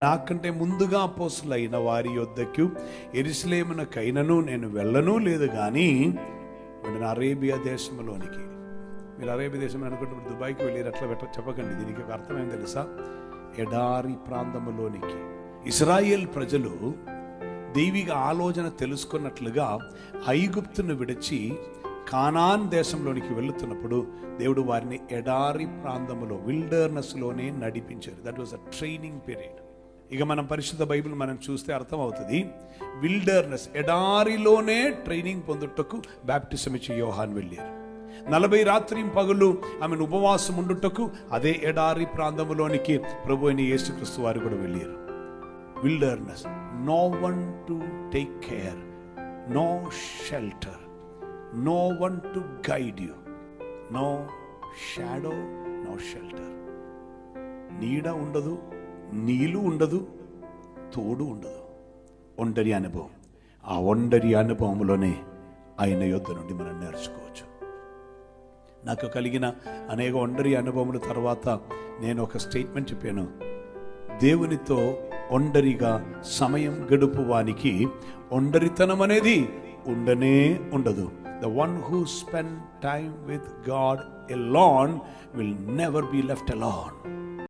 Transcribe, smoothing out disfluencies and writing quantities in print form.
నాకంటే ముందుగా అపోస్తులైన వారి యొద్దకు యెరూషలేమునకైనను నేను వెళ్ళను లేదు, కానీ నేను అరేబియా దేశంలోనికి. మీరు అరేబియా దేశం అనుకుంటే దుబాయ్కి వెళ్ళి అట్లా చెప్పకండి. దీనికి ఒక అర్థం ఏం తెలుసా? ఎడారి ప్రాంతములోనికి. ఇశ్రాయేల్ ప్రజలు దైవిక ఆలోచన తెలుసుకున్నట్లుగా ఐగుప్తును విడిచి కానాన్ దేశంలోనికి వెళుతున్నప్పుడు దేవుడు వారిని ఎడారి ప్రాంతములో, విల్డర్నెస్లోనే నడిపించారు. That was a training period. ఇక మనం పరిశుద్ధ బైబిల్ మనం చూస్తే అర్థం అవుతుంది. విల్డర్నెస్, ఎడారిలోనే ట్రైనింగ్ పొందుటకు బాప్టిజం ఇచ్చి యోహాన్ వెళ్ళారు. 40 రాత్రి పగలు ఆమెను ఉపవాసం ఉండుటకు అదే ఎడారి ప్రాంతంలోనికి ప్రభు అయిన యేసుక్రీస్తు వారు కూడా వెళ్ళారు. Wilderness, no one to take care, no shelter, no one to guide you, no shadow, no shelter. నీడ ఉండదు, నీళ్ళు ఉండదు, తోడు ఉండదు. ఒంటరి అనుభవం. ఆ ఒంటరి అనుభవంలోనే ఆయన యొద్ద నుండి మనం నేర్చుకోవచ్చు. నాకు కలిగిన అనేక ఒంటరి అనుభవముల తర్వాత నేను ఒక స్టేట్మెంట్ చెప్పాను. దేవునితో ఒంటరిగా సమయం గడుపువానికి ఒంటరితనం అనేది ఉండనే ఉండదు. The one who spend time with God alone will never be left alone.